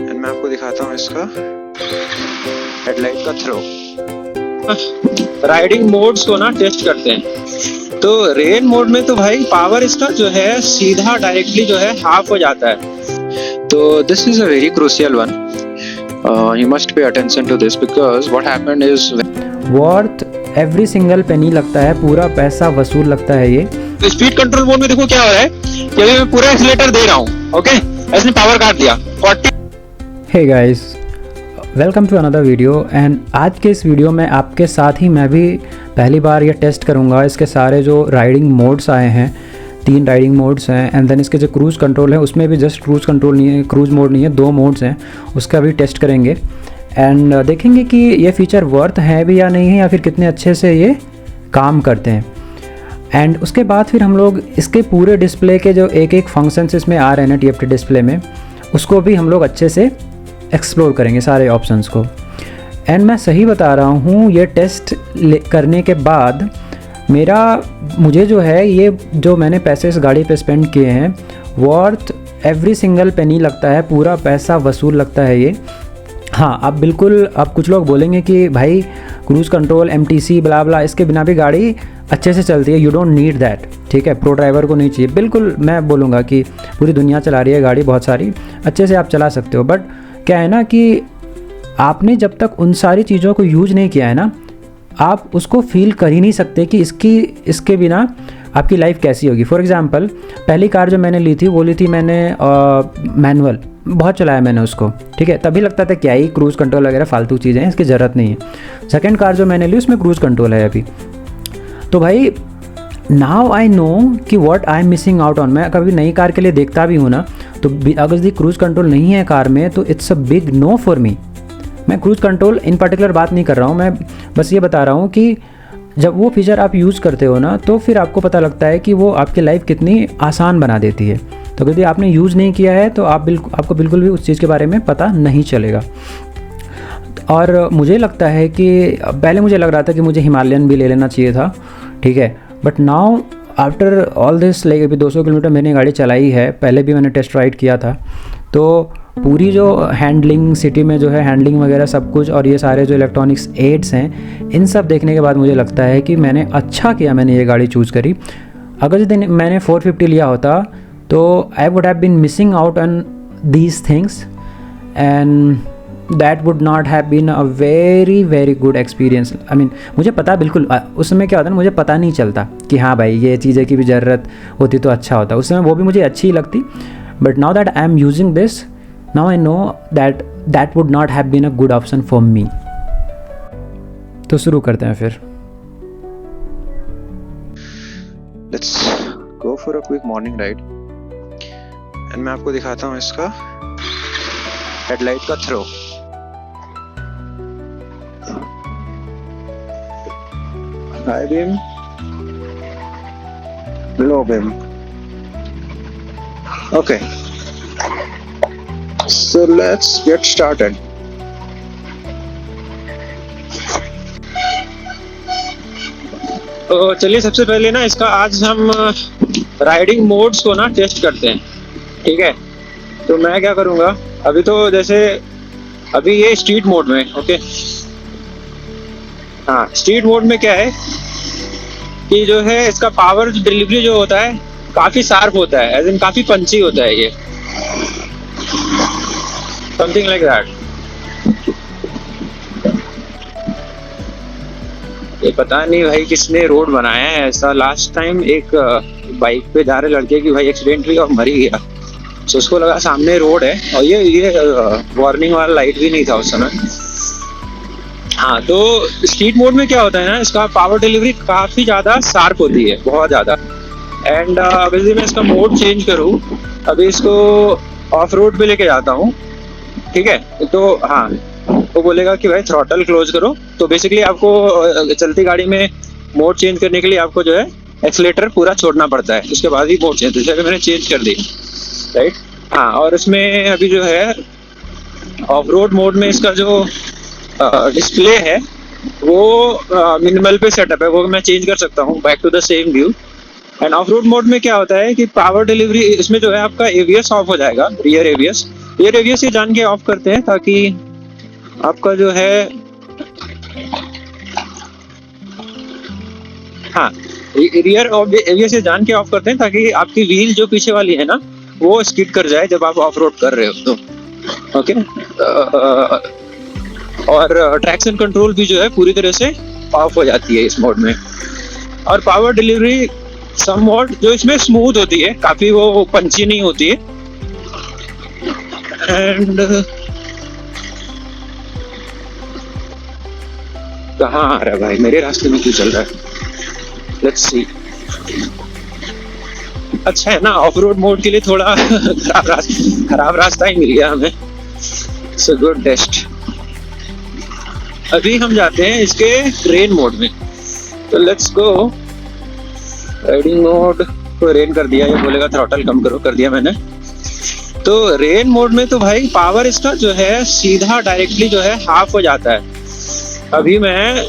And मैं आपको दिखाता हूँ इसका हेडलाइट का थ्रो। राइडिंग मोड्स को ना टेस्ट करते हैं। तो रेन मोड में तो भाई पावर इसका जो है सीधा डायरेक्टली जो है हाफ हो जाता है। तो this is a very crucial one, you must pay attention to this because what happened is worth every single penny लगता है, पूरा पैसा वसूल लगता है ये। तो स्पीड कंट्रोल मोड में देखो क्या हो रहा है कि अभी मैं पूरा एक्सीलेटर दे रहा हूँ, ओके, इसने पावर काट दिया 40। Hey guys, welcome to another video. And आज के इस वीडियो में आपके साथ ही मैं भी पहली बार ये टेस्ट करूँगा इसके सारे जो राइडिंग मोड्स आए हैं। 3 राइडिंग मोड्स हैं एंड देन इसके जो क्रूज़ कंट्रोल है उसमें भी जस्ट क्रूज़ कंट्रोल नहीं है, क्रूज़ मोड नहीं है, 2 मोड्स हैं, उसका भी टेस्ट करेंगे एंड देखेंगे कि ये फ़ीचर वर्थ है भी या नहीं है, या फिर कितने अच्छे से ये काम करते हैं। एंड उसके बाद फिर हम लोग इसके पूरे डिस्प्ले के जो एक फंक्शंस इसमें आ रहे हैं ना TFT डिस्प्ले में, उसको भी हम लोग अच्छे से एक्सप्लोर करेंगे सारे ऑप्शंस को। एंड मैं सही बता रहा हूँ, ये टेस्ट करने के बाद मुझे जो है ये जो मैंने पैसे इस गाड़ी पे स्पेंड किए हैं वर्थ एवरी सिंगल पेनी लगता है, पूरा पैसा वसूल लगता है ये। हाँ, आप कुछ लोग बोलेंगे कि भाई क्रूज़ कंट्रोल MTC ब्ला ब्ला इसके बिना भी गाड़ी अच्छे से चलती है, यू डोंट नीड दैट, ठीक है, प्रो ड्राइवर को नहीं चाहिए। बिल्कुल मैं बोलूँगा कि पूरी दुनिया चला रही है गाड़ी बहुत सारी, अच्छे से आप चला सकते हो। बट क्या है ना कि आपने जब तक उन सारी चीज़ों को यूज नहीं किया है ना, आप उसको फील कर ही नहीं सकते कि इसके बिना आपकी लाइफ कैसी होगी। फॉर एग्ज़ाम्पल, पहली कार जो मैंने ली थी वो ली थी मैंने मैनुअल, बहुत चलाया मैंने उसको, ठीक है, तभी लगता था क्या ही क्रूज़ कंट्रोल वगैरह फालतू चीज़ें हैं, इसकी ज़रूरत नहीं है। सेकंड कार जो मैंने ली उसमें क्रूज़ कंट्रोल है अभी। तो भाई नाउ आई नो कि what I am missing out on. मैं कभी नई कार के लिए देखता भी हूँ ना, तो अगर यदि क्रूज़ कंट्रोल नहीं है कार में तो it's a big no for me. मैं क्रूज़ कंट्रोल इन पर्टिकुलर बात नहीं कर रहा हूँ, मैं बस ये बता रहा हूँ कि जब वो फीचर आप यूज़ करते हो ना तो फिर आपको पता लगता है कि वो आपकी लाइफ कितनी आसान बना देती है। तो यदि आपने यूज़ नहीं किया है तो आपको बिल्कुल भी उस चीज़ के बारे में पता नहीं चलेगा। और मुझे लगता है कि पहले मुझे लग रहा था कि मुझे हिमालयन भी ले लेना चाहिए था, ठीक है, but now after all this like अभी 200 किलोमीटर मैंने गाड़ी चलाई है, पहले भी मैंने टेस्ट राइड किया था, तो पूरी जो हैंडलिंग सिटी में जो है हैंडलिंग वगैरह सब कुछ और ये सारे जो इलेक्ट्रॉनिक्स एड्स हैं, इन सब देखने के बाद मुझे लगता है कि मैंने अच्छा किया मैंने ये गाड़ी चूज़ करी। अगर जिस दिन मैंने 450 लिया होता तो I would have been missing out on these things and that would not have been a very very good experience. I mean मुझे पता बिल्कुल उस समय क्या होता है ना, मुझे पता नहीं चलता कि हाँ भाई ये चीज़ें की भी ज़रूरत होती तो अच्छा होता, उस समय वो भी मुझे अच्छी लगती। But now that I am using this, now I know that would not have been a good option for me. तो शुरू करते हैं फिर। Let's go for a quick morning ride and मैं आपको दिखाता हूँ इसका हेडलाइट का throw. High beam, low beam, okay, so let's get started. तो चलिए सबसे पहले ना इसका आज हम राइडिंग मोड्स को ना टेस्ट करते हैं, ठीक है। तो मैं क्या करूँगा, अभी तो जैसे अभी ये स्ट्रीट मोड में, ओके, हाँ, स्ट्रीट मोड में क्या है कि जो है इसका पावर डिलीवरी जो होता है काफ़ी शार्प होता है, एज इन काफ़ी पंची होता है ये, समथिंग लाइक दैट। ये पता नहीं भाई किसने रोड बनाया है ऐसा। लास्ट टाइम एक बाइक पे जा रहे लड़के की भाई एक्सीडेंट हुई और मर ही गया, तो उसको लगा सामने रोड है और ये वार्निंग वाला लाइट भी नहीं था उस समय। हाँ, तो स्ट्रीट मोड में क्या होता है ना, इसका पावर डिलीवरी काफ़ी ज़्यादा शार्प होती है, बहुत ज़्यादा। एंड अभी मैं इसका मोड चेंज करूँ, अभी इसको ऑफ रोड पे लेके जाता हूँ, ठीक है। तो हाँ, वो बोलेगा कि भाई थ्रॉटल क्लोज करो। तो बेसिकली आपको चलती गाड़ी में मोड चेंज करने के लिए आपको जो है एक्सीलेटर पूरा छोड़ना पड़ता है, उसके बाद ही मोड चेंज। जैसे अभी मैंने चेंज कर दी, राइट। हाँ, और इसमें अभी जो है ऑफ रोड मोड में इसका जो डिस्प्ले है वो मिनिमल पे सेटअप है, वो मैं चेंज कर सकता हूँ back to the same view. And off road mode में क्या होता है कि पावर डिलीवरी इसमें जो है आपका ABS ऑफ हो जाएगा, रियर ABS, ये रेडियस ये जान के ऑफ करते हैं ताकि आपका जो है, हाँ, रियर एवियस से जान के ऑफ करते हैं ताकि आपकी व्हील जो पीछे वाली है ना वो स्किड कर जाए जब आप ऑफ रोड कर रहे हो तो। ओके, और ट्रैक्शन कंट्रोल भी जो है पूरी तरह से ऑफ हो जाती है इस मोड में। और पावर डिलीवरी सम मोड जो इसमें स्मूथ होती है, काफी वो पंची नहीं होती है। एंड कहाँ आ रहा है भाई, मेरे रास्ते में क्यों चल रहा है? Let's see. अच्छा है ना, ऑफ रोड मोड के लिए थोड़ा खराब रास्ता ही मिल गया हमें। So good test. अभी हम जाते हैं इसके रेन मोड में, तो लेट्स गो। राइडिंग मोड को रेन कर दिया, ये बोलेगा थ्रॉटल कम करो, कर दिया मैंने। तो रेन मोड में तो भाई पावर इसका जो है सीधा डायरेक्टली जो है हाफ हो जाता है। अभी मैं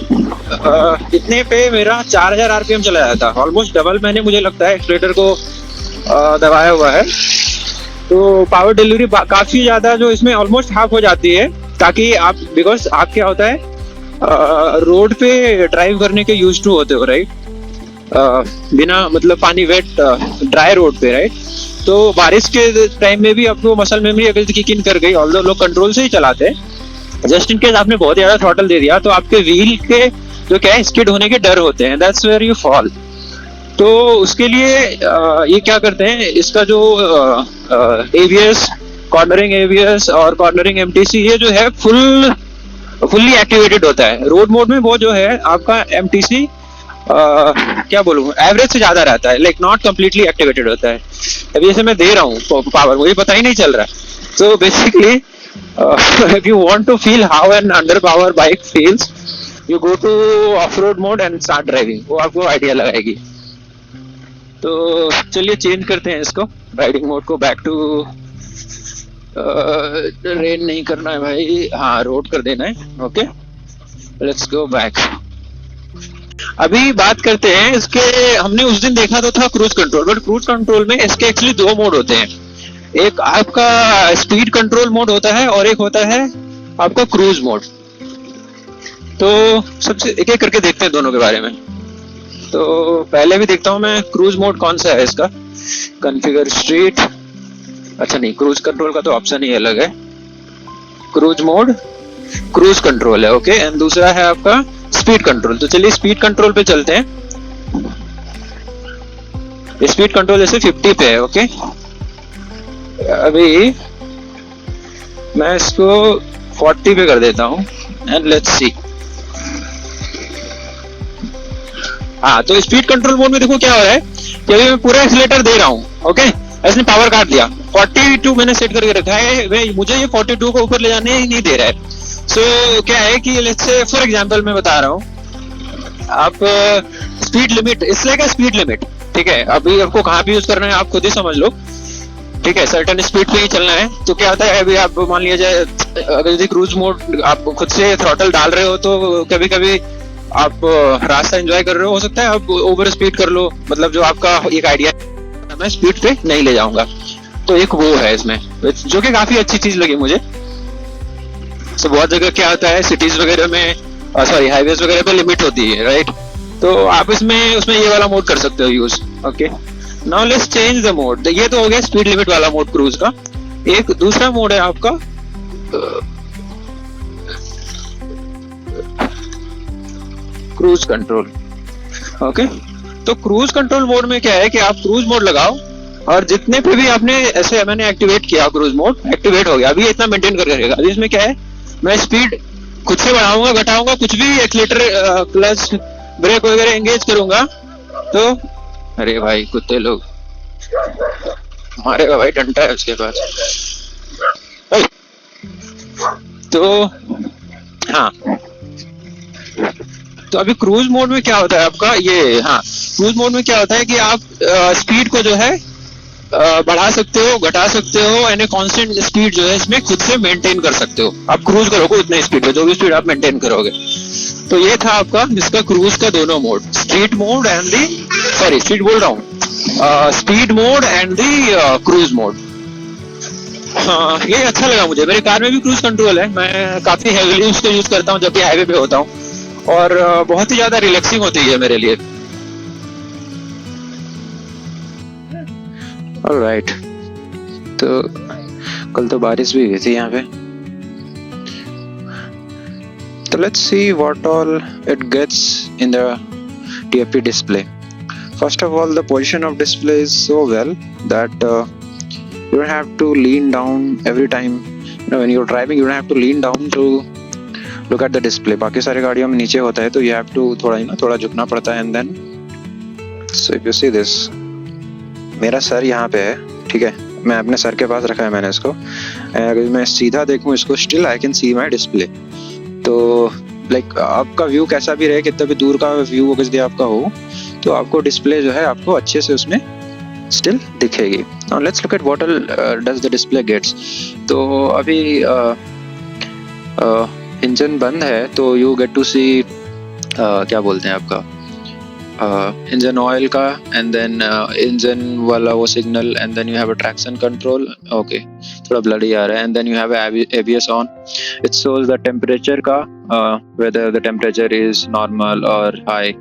इतने पे मेरा 4000 आरपीएम चला जाता, ऑलमोस्ट डबल मैंने मुझे लगता है एक्सीलरेटर को दबाया हुआ है। तो पावर डिलीवरी काफी ज्यादा जो इसमें ऑलमोस्ट हाफ हो जाती है, ताकि आप, बिकॉज आप क्या होता है रोड पे ड्राइव करने के यूज टू होते हो, राइट, बिना मतलब पानी वेट ड्राई रोड पे, राइट। तो बारिश के टाइम में भी आपको मसल मेमोरी अगर किक इन कर गई, ऑल्दो लोग कंट्रोल से ही चलाते हैं, जस्ट इन केस आपने बहुत ज्यादा थ्रॉटल दे दिया तो आपके व्हील के जो क्या है स्किड होने के डर होते हैं, दैट्स वेयर यू फॉल। तो उसके लिए ये क्या करते हैं, इसका जो एबीएस, कॉर्नरिंग एबीएस और कॉर्नरिंग एमटीसी, ये जो है फुल्ली एक्टिवेटेड होता है। रोड मोड में वो जो है आपका एमटीसी क्या बोलूं, एवरेज से ज्यादा रहता है, लाइक नॉट कंप्लीटली एक्टिवेटेड होता है। अभी जैसे मैं दे रहा हूँ पावर, मुझे पता ही नहीं चल रहा है। तो basically if you want to feel how an underpower bike feels, you go to off-road mode and start driving, वो आपको आइडिया लगाएगी। तो चलिए चेंज करते हैं इसको, राइडिंग मोड को बैक टू रेन नहीं करना है भाई, हाँ रोड कर देना है। Okay, let's go back. अभी बात करते हैं इसके, हमने उस दिन देखा तो था cruise control, but cruise control में इसके एक्चुअली दो मोड होते हैं। एक आपका स्पीड कंट्रोल मोड होता है और एक होता है आपका क्रूज मोड। तो सबसे एक एक करके देखते हैं दोनों के बारे में। तो पहले भी देखता हूं मैं क्रूज मोड कौन सा है इसका, कॉन्फ़िगर स्ट्रीट, अच्छा नहीं, क्रूज कंट्रोल का तो ऑप्शन ही अलग है। क्रूज मोड क्रूज कंट्रोल है, ओके। एंड दूसरा है आपका स्पीड कंट्रोल। तो चलिए स्पीड कंट्रोल पे चलते हैं। स्पीड कंट्रोल जैसे 50 पे है, ओके। अभी मैं इसको 40 पे कर देता हूं एंड लेट्स सी। हाँ, तो स्पीड कंट्रोल मोड में देखो क्या हो रहा है कि अभी मैं पूरा एक्सीलरेटर दे रहा हूं, ओके, इसने पावर काट दिया, 42 मैंने सेट करके रखा है, मुझे ये 42 को ऊपर ले जाने ही नहीं दे रहा है। सो क्या है कि लेट्स से फॉर एग्जांपल मैं बता रहा हूँ, आप speed limit, it's like a speed limit, ठीक है। अभी आपको कहाँ पे यूज करना है आप खुद ही समझ लो, ठीक है। सर्टेन स्पीड पे ही चलना है। तो क्या होता है, अभी आप मान लिया जाए अगर यदि क्रूज मोड आप खुद से थ्रॉटल डाल रहे हो तो कभी कभी आप रास्ता एंजॉय कर रहे हो सकता है आप ओवर स्पीड कर लो, मतलब जो आपका एक आइडिया मैं स्पीड पे नहीं ले जाऊंगा। तो एक वो है इसमें, जो कि काफी अच्छी चीज लगी मुझे। तो बहुत जगह क्या होता है सिटीज वगैरह में, सॉरी हाईवेज वगैरह पे लिमिट होती है, राइट। तो आप उसमें ये वाला मोड कर सकते हो use, okay. Now let's change the mode. ये तो हो गया स्पीड लिमिट वाला मोड क्रूज का। एक दूसरा मोड है आपका क्रूज कंट्रोल, ओके। तो क्रूज कंट्रोल मोड में क्या है कि आप क्रूज मोड लगाओ और जितने पे भी आपने ऐसे मैंने एक्टिवेट किया क्रूज मोड, एक्टिवेट हो गया। अभी इतना मेंटेन करके रहेगा। अभी इसमें क्या है, मैं स्पीड खुद से बढ़ाऊंगा घटाऊंगा, कुछ भी एक्सीलरेटर क्लच ब्रेक वगैरह एंगेज करूंगा तो, अरे भाई कुत्ते लोग मारेगा भाई, डंडा है उसके पास। तो हाँ, तो अभी क्रूज मोड में क्या होता है आपका ये, हाँ क्रूज मोड में क्या होता है कि आप स्पीड को जो है बढ़ा सकते हो, घटा सकते हो, यानी कांस्टेंट स्पीड जो है इसमें खुद से मेंटेन कर सकते हो। आप क्रूज करोगे उतने स्पीड पे, जो भी स्पीड आप मेंटेन करोगे। तो ये था आपका जिसका क्रूज का दोनों mode, street mode and the, sorry street बोल रहा हूँ, speed mode and the cruise mode. हाँ, ये अच्छा लगा मुझे। मेरी कार में भी क्रूज कंट्रोल है, मैं काफी हैवीली उसको यूज करता हूँ जब भी हाईवे पे होता हूँ, और बहुत ही ज्यादा रिलैक्सिंग होती है मेरे लिए। ऑलराइट, तो कल तो बारिश भी हुई थी यहाँ पे, तो let's see what all it gets in the TFT display. First of all, the position of display is so well that you don't have to lean down every time. You know, when you're driving, you don't have to lean down to look at the display. बाकी सारी गाड़ियों में नीचे होता है, तो you have to थोड़ा झुकना पड़ता है। And then, so if you see this, मेरा सर यहाँ पे है, ठीक है, मैं अपने सर के पास रखा है मैंने इसको। अगर मैं सीधा देखूँ इसको, still I can see my display. तो लाइक आपका व्यू कैसा भी रहे, कितना भी दूर का व्यू यदि आपका हो, तो आपको डिस्प्ले जो है आपको अच्छे से उसमें स्टिल दिखेगी। Now let's look at what all does the display gets. तो अभी इंजन बंद है, तो यू गेट टू सी क्या बोलते हैं आपका इंजन ऑयल का, एंड देन इंजन वाला वो signal, and then you have a traction control. Okay, थोड़ा ब्लडी आ रहा है। And then you have ABS on, it shows the temperature का, whether the temperature is normal or high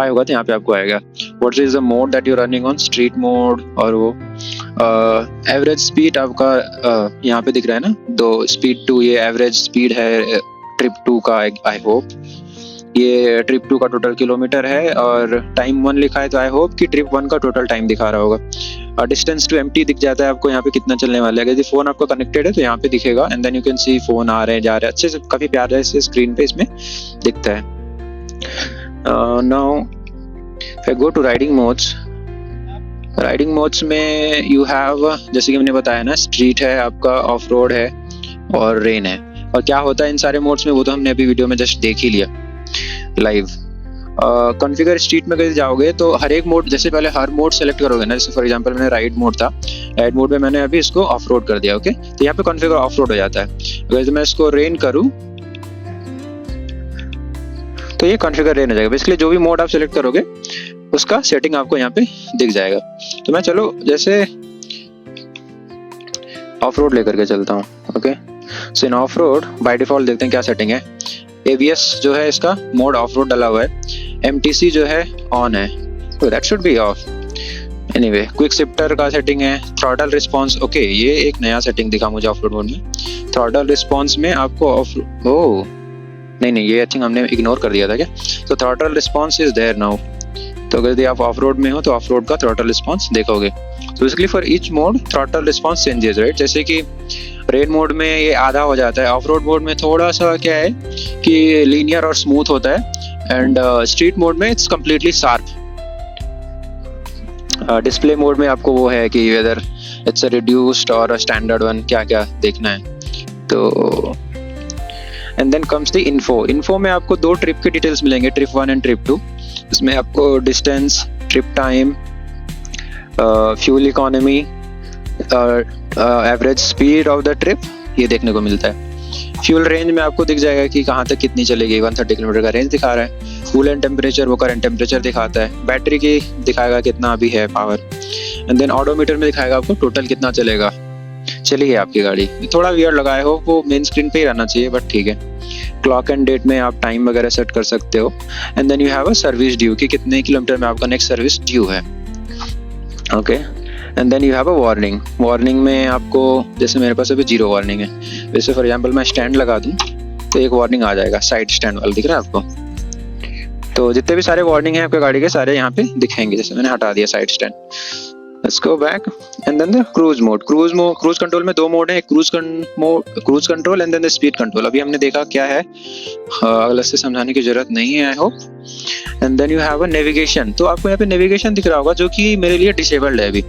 होगा तो यहाँ पे आपको आएगा। What is the mode that you're running on, street mode, और वो एवरेज स्पीड आपका यहाँ पे दिख रहा है ना, तो स्पीड 2 ये एवरेज स्पीड है ट्रिप 2 का। आई होप ये ट्रिप 2 का टोटल किलोमीटर है, और टाइम 1 लिखा है, तो आई होप कि ट्रिप 1 का टोटल टाइम दिखा रहा होगा। डिस्टेंस टू एम्प्टी दिख जाता है आपको यहाँ पे कितना चलने वाला है। यदि फोन आपका कनेक्टेड है तो यहाँ पे दिखेगा, and then you can see phone आ रहे हैं जा रहे हैं, अच्छे से काफी प्यारे से स्क्रीन पे इसमें दिखता है। Now I go to riding modes. Riding modes में यू हैव, जैसे कि मैंने बताया ना, स्ट्रीट है आपका, ऑफ रोड है, और रेन है। और क्या होता है इन सारे मोड्स में वो तो हमने अभी वीडियो में जस्ट देख ही लिया लाइव। कॉन्फ़िगर स्ट्रीट में कहीं जाओगे तो हर एक मोड, जैसे पहले हर मोड सेलेक्ट करोगे ना, जैसे फॉर एग्जांपल मैंने राइड मोड था, राइड मोड में मैंने अभी इसको ऑफ रोड कर दिया। ओके, तो यहाँ पे कॉन्फ़िगर ऑफ रोड हो जाता है। अगर मैं इसको रेन करूँ तो ये कॉन्फ़िगर रेन हो जाएगा। बेसिकली जो भी मोड आप सेलेक्ट करोगे उसका सेटिंग आपको यहाँ पे दिख जाएगा। तो मैं चलो जैसे ऑफ रोड लेकर के चलता हूँ। Okay, so in of road by default देखते हैं क्या सेटिंग है। ABS जो है इसका मोड ऑफ रोड डाला हुआ है, MTC जो है ऑन है, तो that should be of. Anyway, quick shifter का सेटिंग है, थ्रॉटल रिस्पांस। ओके, ये एक नया सेटिंग दिखा मुझे ऑफ रोड मोड में। थ्रॉटल रिस्पांस में आपको नहीं, ये आई थिंक हमने इग्नोर कर दिया था क्या। तो throttle response is there now. तो अगर आप ऑफ रोड में हो तो ऑफ रोड का थ्रॉटल रिस्पांस देखोगे। तो basically for each mode throttle response changes, right. जैसे कि रेन मोड में ये आधा हो जाता है, ऑफ रोड मोड में थोड़ा सा क्या है कि लीनियर और स्मूथ होता है, एंड स्ट्रीट मोड में it's completely sharp. Display mode में आपको वो है कि वेदर इट्स अ रिड्यूस्ड और अ स्टैंडर्ड वन, क्या क्या देखना है। तो and then comes the info में आपको 2 ट्रिप के डिटेल्स मिलेंगे, ट्रिप 1 एंड ट्रिप 2। इसमें आपको distance, trip time, fuel economy, average speed of the trip, ये देखने को मिलता है। फ्यूल रेंज में आपको दिख जाएगा कि कहाँ तक कितनी चलेगी, 130 किलोमीटर का रेंज दिखा रहा है। कूल एंड टेम्परेचर, वो करंट टेम्परेचर दिखाता है। बैटरी की दिखाएगा कितना अभी है पावर, एंड देन ऑडोमीटर में दिखाएगा आपको टोटल कितना चलेगा, चली है आपकी गाड़ी। थोड़ा वियर्ड लगा है, हो वो मेन स्क्रीन पे ही रहना चाहिए, बट ठीक है। क्लॉक एंड डेट में आप टाइम वगैरह सेट कर सकते हो, and then you have a service due कि कितने किलोमीटर में आपका नेक्स्ट सर्विस ड्यू है। Okay, and then you have a warning में आपको, जैसे मेरे पास अभी 0 वार्निंग है, वैसे फॉर एग्जांपल मैं स्टैंड लगा दूं तो एक वार्निंग आ जाएगा, साइड स्टैंड वाला दिख रहा है आपको। तो जितने भी सारे वार्निंग है आपके गाड़ी के सारे यहाँ पे दिखेंगे। जैसे मैंने हटा दिया side stand. Let's go back, and then the cruise mode. Cruise control में 2 मोड है, एक cruise control and then the speed control. अभी हमने देखा क्या है, अलग से समझाने की जरूरत नहीं है, I hope. And then you have a navigation. तो आपको यहाँ पे नेविगेशन दिख रहा होगा, जो कि मेरे लिए डिसेबल्ड है अभी।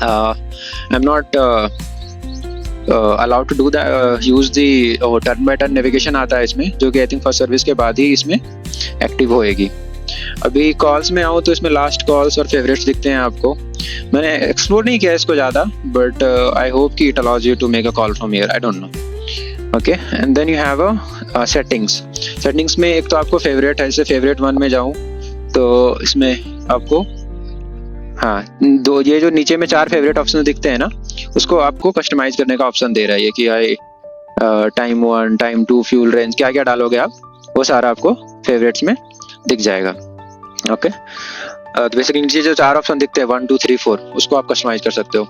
I am not allowed to do use the turn by turn navigation आता है इसमें, जो कि आई थिंक फर्स्ट सर्विस के बाद ही इसमें एक्टिव होएगी। अभी कॉल्स में आऊँ तो इसमें लास्ट कॉल्स और फेवरेट्स दिखते हैं आपको। मैंने एक्सप्लोर नहीं किया इसको ज़्यादा, बट आई होप कि it allows you to make a call from here, I don't know. Okay, and then you have a settings में एक तो आपको फेवरेट है, जैसे फेवरेट 1 में जाऊँ तो इसमें आपको ये जो नीचे में 4 फेवरेट ऑप्शन दिखते हैं ना, उसको आपको कस्टमाइज करने का ऑप्शन दे रहा है ये कि भाई टाइम 1, टाइम 2, फ्यूल रेंज, क्या क्या डालोगे आप वो सारा आपको फेवरेट्स में दिख जाएगा। ओके, तो बेसिकली नीचे जो 4 ऑप्शन दिखते हैं 1, 2, 3, 4, उसको आप कस्टमाइज कर सकते हो।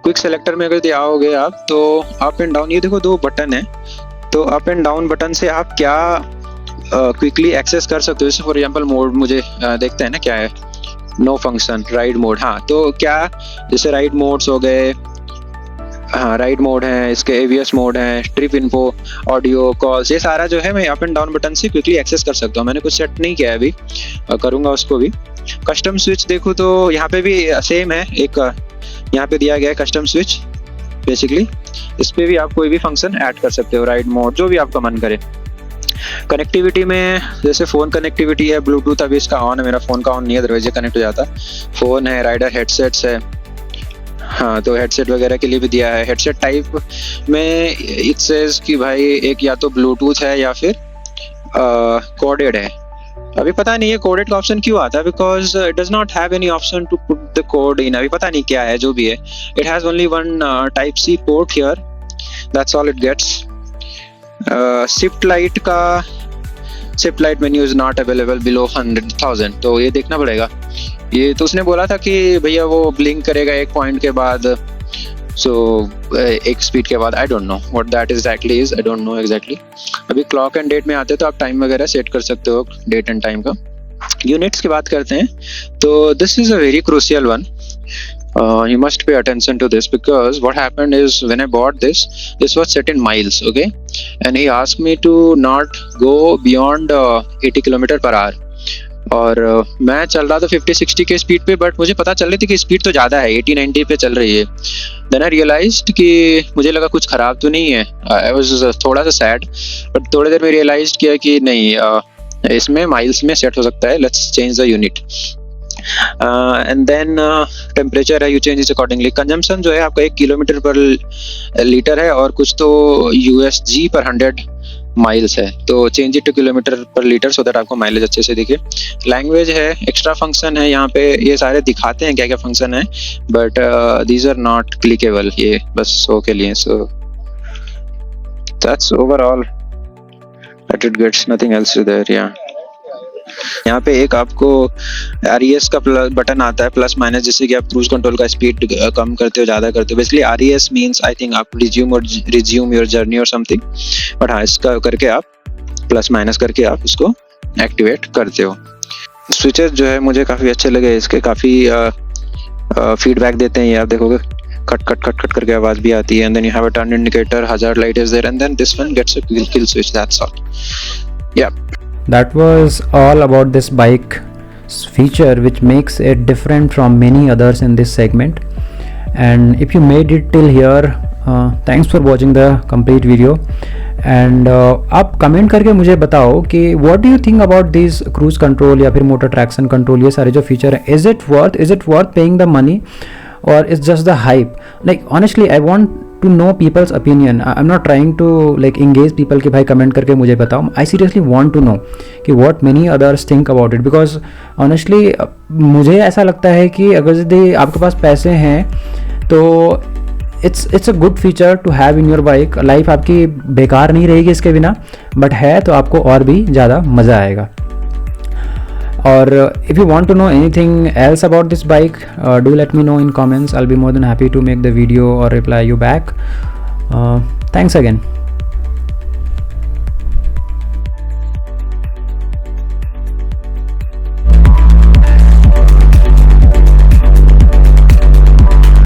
क्विक सेलेक्टर में अगर आओगे आप तो अप एंड डाउन, ये देखो 2 बटन है, तो अप एंड डाउन बटन से आप क्या क्विकली एक्सेस कर सकते हो। जैसे फॉर एग्जांपल मोड मुझे देखते हैं ना क्या है, नो फंक्शन राइड मोड। हाँ, तो क्या जैसे राइड मोड्स हो गए, हाँ राइड मोड है, इसके एवीएस मोड है, ट्रिप इन्फो, ऑडियो, कॉल्स, ये सारा जो है मैं अप एंड डाउन बटन से क्विकली एक्सेस कर सकता हूँ। मैंने कुछ सेट नहीं किया है अभी, करूँगा उसको भी। कस्टम स्विच देखो तो यहाँ पे भी सेम है, एक यहाँ पे दिया गया है कस्टम स्विच। बेसिकली इस पे भी आप कोई भी फंक्शन ऐड कर सकते हो, राइड मोड, जो भी आपका मन करे। कनेक्टिविटी में जैसे फ़ोन कनेक्टिविटी है, ब्लूटूथ अभी इसका ऑन है, मेरा फ़ोन का ऑन नहीं है, अदरवाइज कनेक्ट हो जाता। फ़ोन है, राइडर हेडसेट्स है, हाँ तो हेडसेट वगैरह के लिए भी दिया है। हेडसेट टाइप में इट सेज कि भाई एक या तो ब्लूटूथ है या फिर कोडेड है। अभी पता नहीं है कोडेड का ऑप्शन क्यों आता है, because it does not have any option to put the code in. अभी पता नहीं क्या है, जो भी है, it has only one type C port here, that's all it gets. Shift light menu is not available below 100,000, तो ये देखना पड़ेगा। ये तो उसने बोला था कि भैया वो ब्लिंक करेगा एक पॉइंट के बाद, एक स्पीड के बाद। आई don't know what that exactly is, I don't know exactly. अभी क्लॉक एंड डेट में आते तो आप टाइम वगैरह सेट कर सकते हो, डेट एंड टाइम का। यूनिट्स की बात करते हैं तो this is a very crucial one. You must pay attention to this, because what happened is when I bought this was set in miles, okay, and he asked me to not go beyond 80 kilometre per hour. और मैं चल रहा था 50-60 के speed पे, but मुझे पता चल रही थी कि स्पीड तो ज़्यादा है, 80-90 पे चल रही है. देन आई रियलाइज्ड कि मुझे लगा कुछ ख़राब तो नहीं है. आई वाज थोड़ा सा सैड, बट थोड़ी देर में रियलाइज किया कि नहीं, इसमें माइल्स में सेट हो सकता है. Let's change the unit. And then temperature है, you change is accordingly. Consumption जो है आपका 1 किलोमीटर पर लीटर है, और कुछ तो USG पर 100 माइल्स है, तो चेंज इट टू किलोमीटर पर लीटर सो दैट आपको माइलेज अच्छे से दिखे. लैंग्वेज है, एक्स्ट्रा फंक्शन है, यहाँ पे ये सारे दिखाते हैं क्या क्या फंक्शन है, but these are not clickable, ये बस शो के लिए. So that's overall that it gets, nothing else is there. यहाँ पे एक आपको RES का बटन आता है, प्लस माइनस, जिससे कि आप क्रूज कंट्रोल का स्पीड कम करते हो, ज़्यादा करते हो. Basically RES means I think आप रिज्यूम योर जर्नी और समथिंग, बट हाँ इसका करके आप प्लस माइनस करके आप उसको एक्टिवेट करते हो. स्विचेस जो है मुझे काफ़ी अच्छे लगे, इसके काफ़ी फीडबैक देते हैं. ये आप देखोगे कट कट कट कट करके आवाज़ भी आती है. And then you have a turn indicator, hazard light is there, and then this one gets a kill switch. That's all. या That was all about this bike feature, which makes it different from many others in this segment. And if you made it till here, thanks for watching the complete video. And आप comment करके मुझे बताओ कि what do you think about these cruise control या फिर motor traction control, ये सारे जो फीचर हैं, is it worth paying the money, or it's just the hype? Like honestly, I want to know people's opinion. I'm not trying to like engage people कि भाई comment करके मुझे बताओ. I seriously want to know कि what many others think about it, because honestly मुझे ऐसा लगता है कि अगर यदि आपके पास पैसे हैं तो it's a good feature to have in your bike. Life आपकी बेकार नहीं रहेगी इसके बिना, बट है तो आपको और भी ज़्यादा मज़ा आएगा. Or if you want to know anything else about this bike, do let me know in comments. I'll be more than happy to make the video or reply you back. Thanks again.